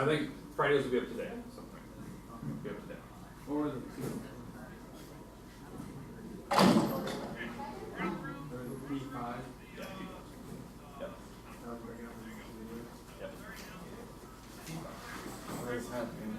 I think Fridays will be up to date. Something. Be up to date. Or the P5. Yeah. Yep. Yep. What is happening?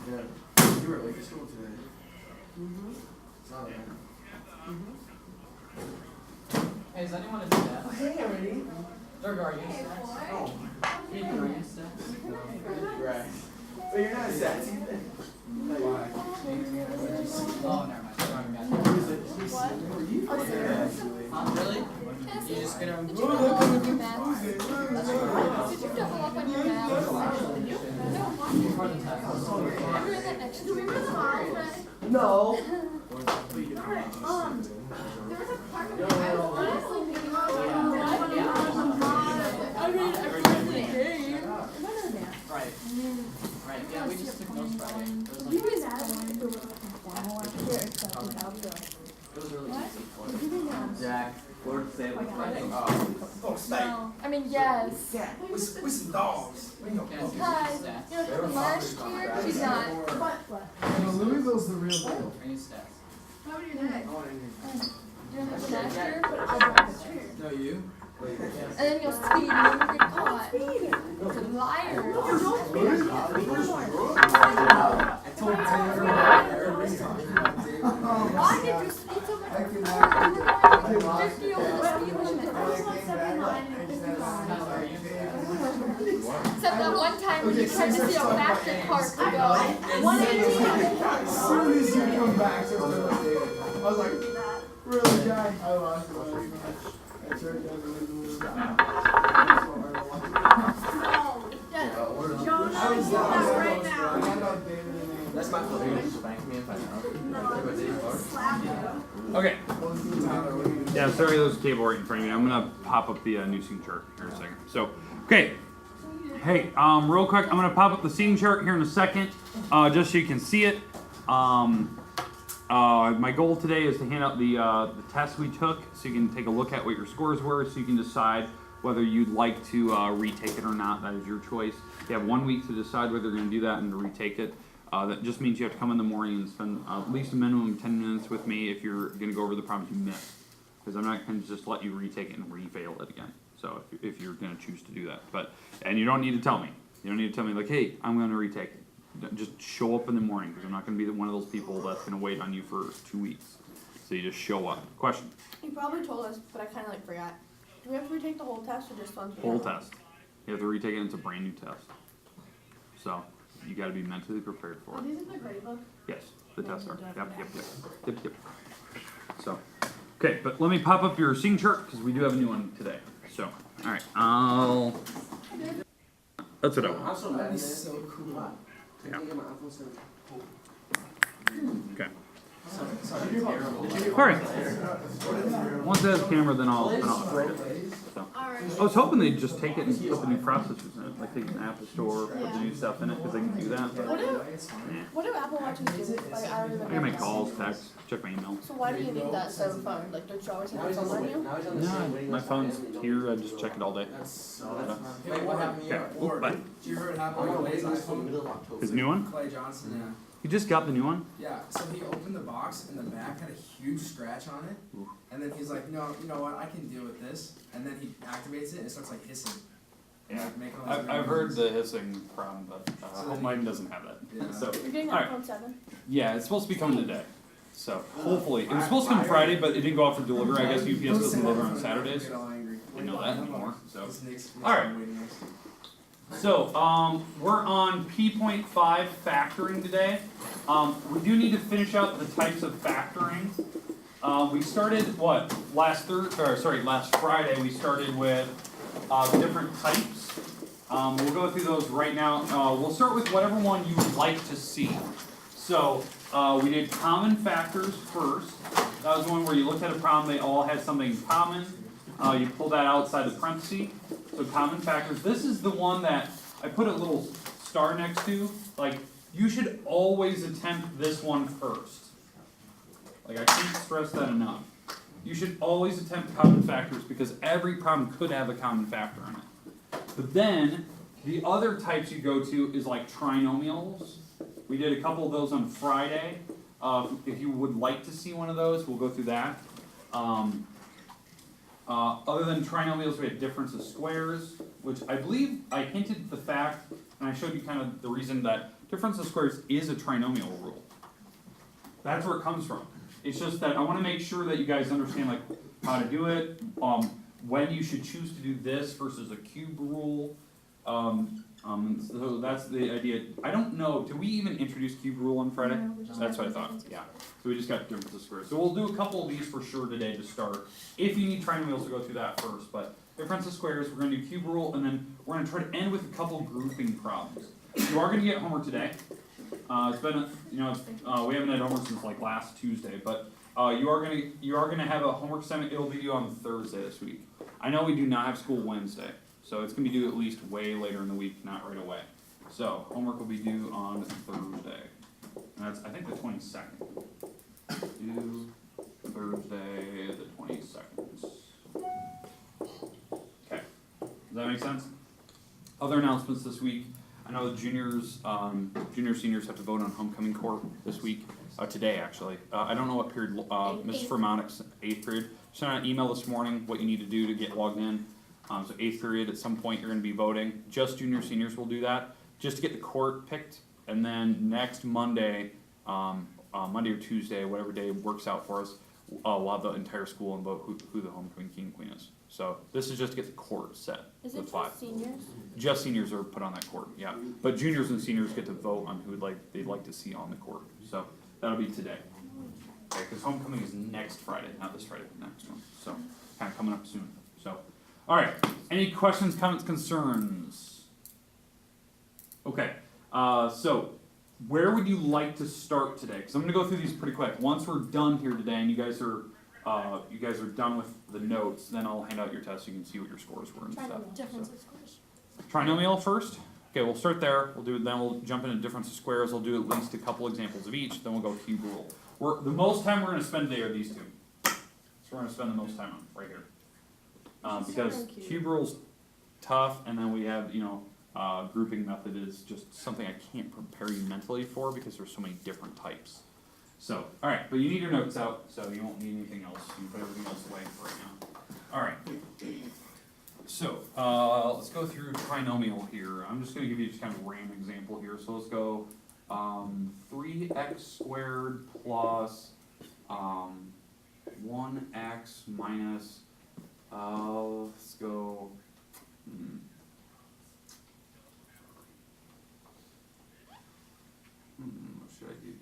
Yeah, you were late to school today. Saw that. Hey, does anyone have stats? Oh, hey, everybody. Or are you stats? Oh. Are you stats? Right. But you're not sexy. Why? Oh, never mind. Really? You just gonna Did you double up on your math? Did you double up on your math? for the test? Remember in that next year? No. There was a part of it I was honestly thinking I mean, I played the game. Right. Right. Yeah, we just took notes Friday. You was at It was really easy. Jack, Lord save us. Oh, stay. No. I mean, yes. Yeah, We some dogs. We go. Guys, Because, stats. you know, from last year, she's not. No, Louisville's the real deal. I need stats. How about your neck? I want anything. You don't have the last year? No, you? And then you'll speed and then you get caught. It's a liar. I told Taylor. Why did you speed so much? 50 over the speed limit. Except that one time when you tried to see a faster car could go. 118. As soon as you come back, so I was like, really, Jack? I lost it. I tried That's my favorite. Spank me if I know. Okay. Yeah, sorry, there's a cable right in front of me. I'm gonna pop up the new seating chart here in a second. So, okay. Hey, real quick, I'm gonna pop up the seating chart here in a second, just so you can see it. My goal today is to hand out the tests we took, so you can take a look at what your scores were, so you can decide whether you'd like to retake it or not. That is your choice. You have 1 week to decide whether you're going to do that and to retake it. That just means you have to come in the morning and spend at least a minimum of 10 minutes with me if you're going to go over the problems you missed. Because I'm not going to just let you retake it and re-fail it again. So if you're going to choose to do that. And you don't need to tell me. You don't need to tell me like, hey, I'm going to retake it. Just show up in the morning, because I'm not going to be one of those people that's going to wait on you for 2 weeks. So you just show up. Question? You probably told us, but I kind of forgot. Do we have to retake the whole test or just one? Whole test. You have to retake it. It's a brand new test. So you got to be mentally prepared for Are it. these in the grade book? Yes, the tests are. Yep. So, okay, but let me pop up your seating chart because we do have a new one today. So, all right, that's what I want. I'm so mad. This is so cool. Yeah. Okay. Sorry. All right. Once it has a camera, then I'll upgrade it. So. I was hoping they'd just take it and put the new processors in it, like take it to the Apple Store, put the new stuff in it, because they can do that. But, What do Apple Watches do? Like, I don't even I can make calls, text, check my email. So why do you need that cell phone? Like, don't you always have your phone on you? No, my phone's here. I just check it all day. Wait, what happened to you? Okay. Bye. Did you hear what happened to Clay's iPhone? His new one? Clay Johnson, yeah. You just got the new one? Yeah, so he opened the box and the back had a huge scratch on it. Ooh. And then he's like, no, you know what, I can deal with this. And then he activates it and it starts like hissing. Yeah. Like, making all these I've heard noises. the hissing problem, but hope mine doesn't have that. Yeah. So, You're getting all right. iPhone 7? Yeah, it's supposed to be coming today. So hopefully, it was supposed to come Friday, but it didn't go out for delivery. I guess UPS doesn't deliver on Saturdays. Get all angry. I know that anymore. So, This Nick's all right. waiting list. so we're on P.5 factoring today. We do need to finish out the types of factoring. We started last Friday. We started with the different types. We'll go through those right now. We'll start with whatever one you would like to see. So we did common factors first. That was one where you looked at a problem, they all had something in common. You pull that outside the parenthesis. So common factors. This is the one that I put a little star next to. Like, you should always attempt this one first. Like, I can't stress that enough. you should always attempt common factors because every problem could have a common factor in it. But then, the other types you go to is like trinomials. We did a couple of those on Friday. If you would like to see one of those, we'll go through that. Other than trinomials, we have difference of squares, which I believe I hinted at the fact, and I showed you kind of the reason that difference of squares is a trinomial rule. That's where it comes from. It's just that I want to make sure that you guys understand like how to do it, when you should choose to do this versus a cube rule. So that's the idea. I don't know, did we even introduce cube rule on Friday? No, we just That's had what I thought, difference of yeah. squares. So we just got difference of squares. So we'll do a couple of these for sure today to start. If you need trinomials, to go through that first. But difference of squares, we're going to do cube rule, and then we're going to try to end with a couple grouping problems. You are going to get homework today. It's been, we haven't had homework since like last Tuesday, but you are going to have a homework assignment. It'll be due on Thursday this week. I know we do not have school Wednesday, so it's going to be due at least way later in the week, not right away. So homework will be due on Thursday, and that's I think the 22nd. Due Thursday the 22nd. Okay, does that make sense? Other announcements this week. I know the juniors, seniors have to vote on homecoming court this week, today actually. I don't know what period, Mrs. Fermanik's 8th period. Sent out an email this morning what you need to do to get logged in. So 8th period, at some point you're gonna be voting. Just junior seniors will do that, just to get the court picked. And then next Monday, Monday or Tuesday, whatever day works out for us, we'll have the entire school and vote who the homecoming king and queen is. So this is just to get the court set. Is the it five. just seniors? Just seniors are put on that court, yeah. But juniors and seniors get to vote on who they'd like to see on the court. So that'll be today. Okay, because homecoming is next Friday, not this Friday, the next one. So kind of coming up soon. So, all right. Any questions, comments, concerns? Okay. So where would you like to start today? Because I'm going to go through these pretty quick. Once we're done here today, and you guys are done with the notes, then I'll hand out your test so you can see what your scores were and stuff. Difference of squares. Trinomial first. Okay, we'll start there. Then we'll jump into difference of squares. We'll do at least a couple examples of each. Then we'll go cube rule. The most time we're going to spend today are these two. So we're going to spend the most time on right here. Because cube rule's tough, and then we have grouping method is just something I can't prepare you mentally for because there's so many different types. So, all right, but you need your notes out, so you won't need anything else. You can put everything else away for right now. All right. So, let's go through trinomial here. I'm just going to give you just kind of a random example here. So let's go 3x squared plus 1x minus, let's go, what should I do here?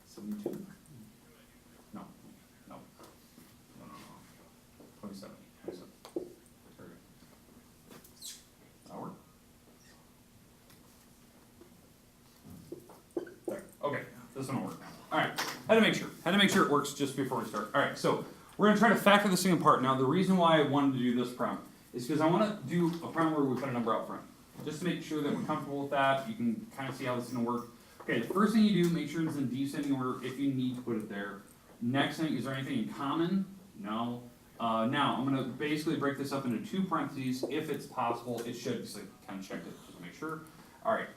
72? No. 27. There we go. That work? There. Okay, this one will work now. Alright, had to make sure it works just before we start. Alright, so we're going to try to factor this thing apart. Now the reason why I wanted to do this problem is because I want to do a problem where we put a number out front. Just to make sure that we're comfortable with that. You can kind of see how this is going to work. Okay, the first thing you do, make sure it's in descending order if you need to put it there. Next thing, is there anything in common? No. Now, I'm going to basically break this up into two parentheses. If it's possible, it should, just like kind of check it just to make sure. Alright,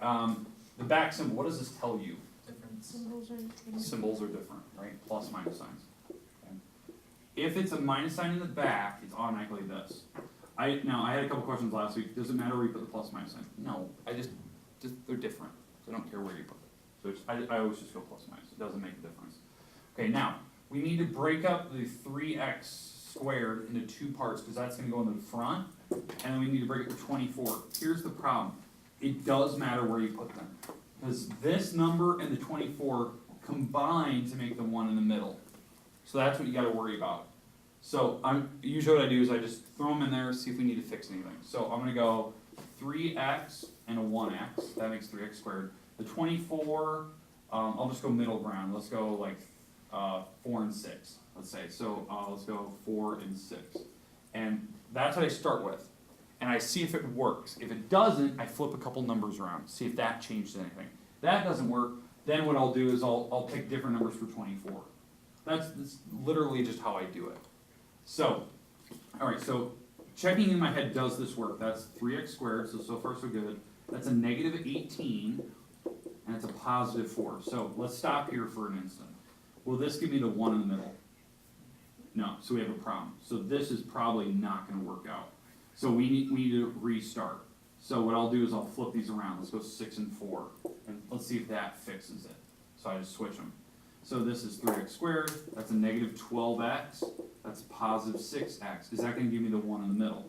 the back symbol, what does this tell you? Difference. Symbols are different, right? Plus, minus signs. Okay. If it's a minus sign in the back, it's automatically this. I had a couple questions last week. Does it matter where you put the plus minus sign? No, just they're different. So I don't care where you put it. So I always just go plus minus. It doesn't make a difference. Okay, now we need to break up the 3x squared into two parts because that's going to go in the front, and then we need to break it to 24. Here's the problem. It does matter where you put them because this number and the 24 combine to make the one in the middle. So that's what you got to worry about. So usually what I do is I just throw them in there, see if we need to fix anything. So I'm going to go 3x and a 1x. That makes 3x squared. The 24, I'll just go middle ground. Let's go like 4 and 6, let's say. So let's go 4 and 6. And that's what I start with. And I see if it works. If it doesn't, I flip a couple numbers around, see if that changed anything. That doesn't work, Then what I'll do is I'll pick different numbers for 24. That's literally just how I do it. So, alright, so checking in my head, does this work? That's 3x squared, so far so good. That's a negative 18, and it's a positive 4. So let's stop here for an instant. Will this give me the 1 in the middle? No, so we have a problem. So this is probably not going to work out. So we need to restart. So what I'll do is I'll flip these around. Let's go 6 and 4, and let's see if that fixes it. So I just switch them. So this is 3x squared, that's a negative 12x, that's a positive 6x. Is that going to give me the 1 in the middle?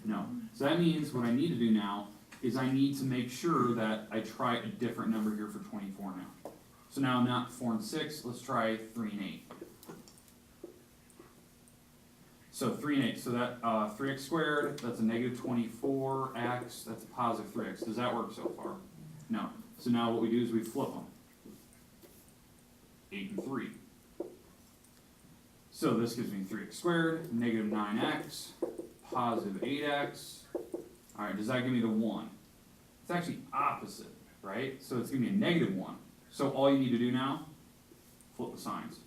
No. So that means what I need to do now is I need to make sure that I try a different number here for 24 now. So now not 4 and 6, let's try 3 and 8. So 3 and 8, so that 3x squared, that's a negative 24x, that's a positive 3x. Does that work so far? No. So now what we do is we flip them. 8 and 3. So this gives me 3x squared, negative 9x, positive 8x. Alright, does that give me the 1? It's actually opposite, right? So it's giving me a negative 1. So all you need to do now, flip the signs.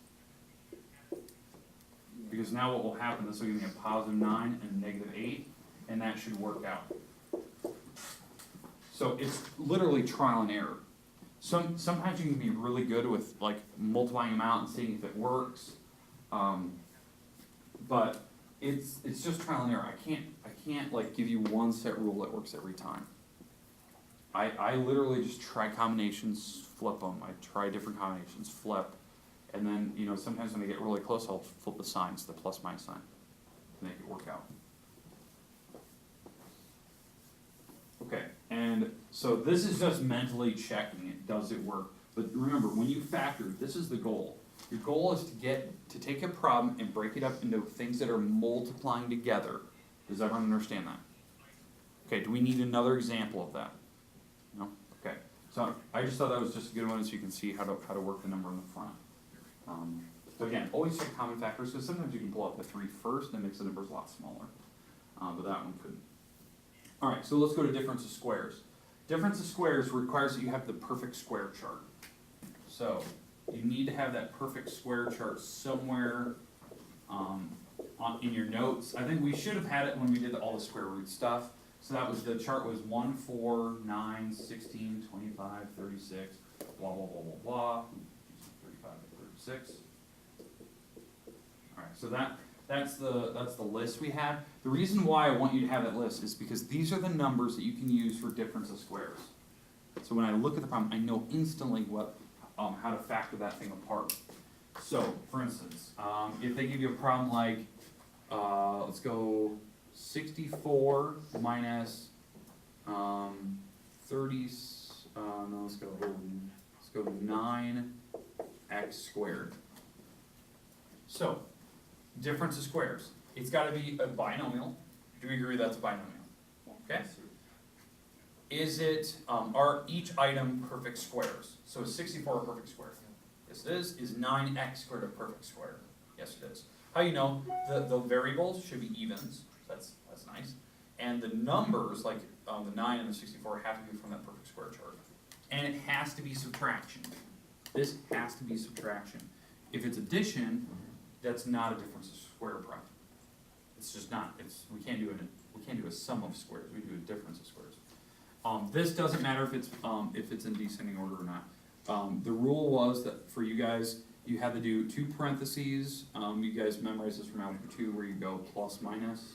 Because now what will happen, this will give me a positive 9 and a negative 8, and that should work out. So it's literally trial and error. Sometimes you can be really good with like multiplying them out and seeing if it works, but it's just trial and error. I can't like give you one set rule that works every time. I literally just try combinations, flip them. I try different combinations, flip, and then sometimes when I get really close, I'll flip the signs, the plus minus sign, to make it work out. Okay, and so this is just mentally checking it. Does it work? But remember, when you factor, this is the goal. Your goal is to take a problem and break it up into things that are multiplying together. Does everyone understand that? Okay, do we need another example of that? No? Okay. So I just thought that was just a good one so you can see how to work the number in the front. So again, always check common factors, because sometimes you can pull out the 3 first and it makes the numbers a lot smaller. But that one couldn't. Alright, so let's go to difference of squares. Difference of squares requires that you have the perfect square chart. So, you need to have that perfect square chart somewhere in your notes. I think we should have had it when we did all the square root stuff. So that was, the chart was 1, 4, 9, 16, 25, 36, blah, blah, blah, blah, blah, 35 to 36. Alright, so that's the list we had. The reason why I want you to have that list is because these are the numbers that you can use for difference of squares. So when I look at the problem, I know instantly how to factor that thing apart. So, for instance, if they give you a problem like, let's go 64 minus 30, no, let's go 9x squared. So, difference of squares. It's got to be a binomial. Do we agree that's a binomial? Okay. Is it, are each item perfect squares? So is 64 a perfect square? Yes it is. Is 9x squared a perfect square? Yes it is. How you know? The variables should be evens. That's nice. And the numbers, like the 9 and the 64, have to be from that perfect square chart. And it has to be subtraction. This has to be subtraction. If it's addition, that's not a difference of square problem. It's just not. We can't do a sum of squares. We do a difference of squares. This doesn't matter if it's in descending order or not. The rule was that for you guys, you had to do 2 parentheses. You guys memorize this from Algebra 2, where you go plus minus,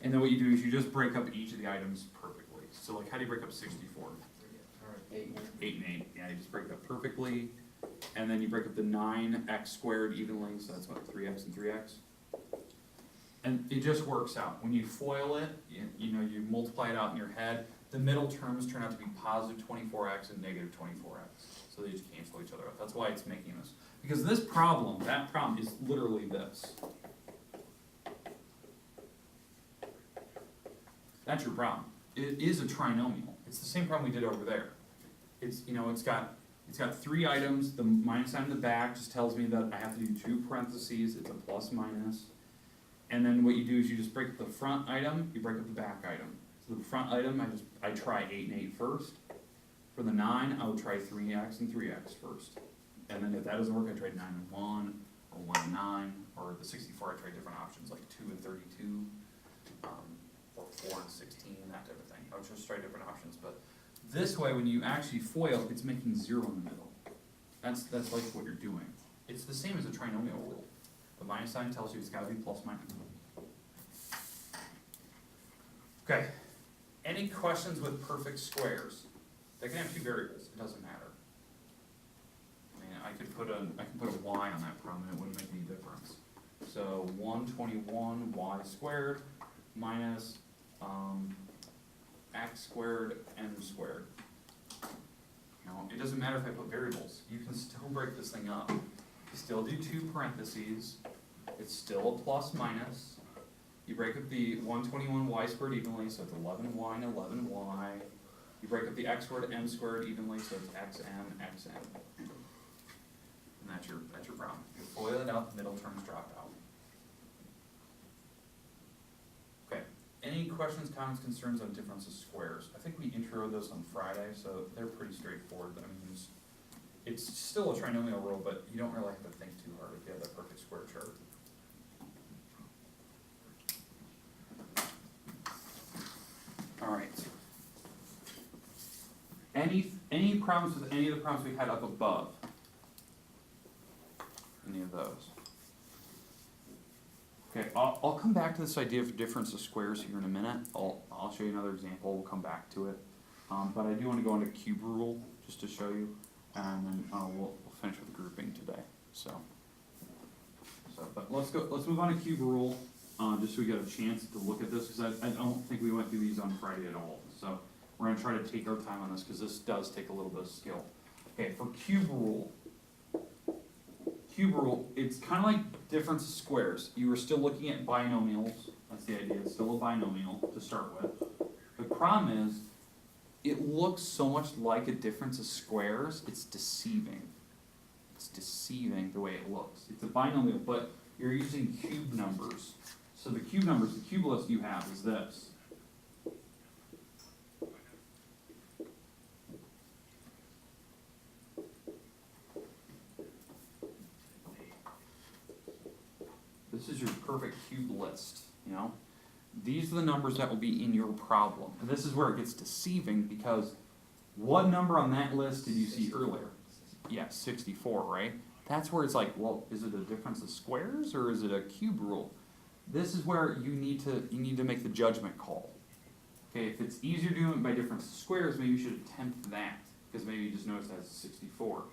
and then what you do is you just break up each of the items perfectly. So like, how do you break up 64? 8 and 8. Yeah, you just break it up perfectly. And then you break up the 9x squared evenly, so that's what, 3x and 3x. And it just works out. When you FOIL it, you multiply it out in your head, the middle terms turn out to be positive 24x and negative 24x. So they just cancel each other out. That's why it's making this. Because this problem, that problem is literally this. That's your problem. It is a trinomial. It's the same problem we did over there. It's got 3 items. The minus sign in the back just tells me that I have to do 2 parentheses. It's a plus minus. And then what you do is you just break up the front item, you break up the back item. So the front item, I try 8 and 8 first. For the 9, I would try 3x and 3x first. And then if that doesn't work, I tried 9 and 1, or 1 and 9, or the 64, I tried different options, like 2 and 32, or 4 and 16, that type of thing. I would just try different options, but this way, when you actually FOIL, it's making 0 in the middle. That's like what you're doing. It's the same as a trinomial rule. The minus sign tells you it's gotta be plus minus. Okay, any questions with perfect squares? They can have two variables, it doesn't matter. I mean, I can put a y on that problem and it wouldn't make any difference. So 121 y squared minus x squared m squared. Now, it doesn't matter if I put variables, you can still break this thing up. You still do 2 parentheses, it's still a plus minus. You break up the 121 y squared evenly, so it's 11y and 11y. You break up the x squared m squared evenly, so it's xm, xm. And that's your problem. You FOIL it out, the middle terms drop out. Okay, any questions, comments, concerns on difference of squares? I think we introed those on Friday, so they're pretty straightforward. I mean, it's still a trinomial rule, but you don't really have to think too hard if you have that perfect square chart. All right. Any problems with any of the problems we had up above? Any of those? Okay, I'll come back to this idea of difference of squares here in a minute. I'll show you another example. We'll come back to it. But I do want to go into cube rule just to show you, and then we'll finish with grouping today. But let's move on to cube rule, just so we get a chance to look at this, because I don't think we went through these on Friday at all. So we're going to try to take our time on this, because this does take a little bit of skill. Okay, for cube rule, it's kind of like difference of squares. You are still looking at binomials. That's the idea. It's still a binomial to start with. The problem is, it looks so much like a difference of squares, it's deceiving. It's deceiving the way it looks. It's a binomial, but you're using cube numbers. So the cube numbers, the cube list you have is this. This is your perfect cube list, you know? These are the numbers that will be in your problem. And this is where it gets deceiving, because what number on that list did you see earlier? Yeah, 64, right? That's where it's like, well, is it a difference of squares or is it a cube rule? This is where you need to make the judgment call. Okay, if it's easier doing it by difference of squares, maybe you should attempt that, because maybe you just noticed that it's 64.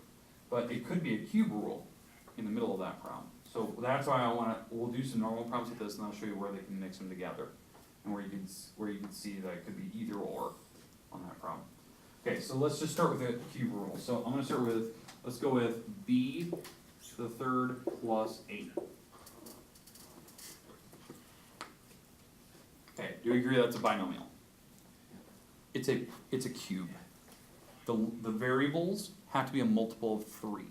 But it could be a cube rule in the middle of that problem. So that's why we'll do some normal problems with this, and I'll show you where they can mix them together, and where you can see that it could be either or on that problem. Okay, so let's just start with the cube rule. So I'm going to start with, let's go with b to the third plus 8. Okay, do we agree that's a binomial? It's a cube. The variables have to be a multiple of 3.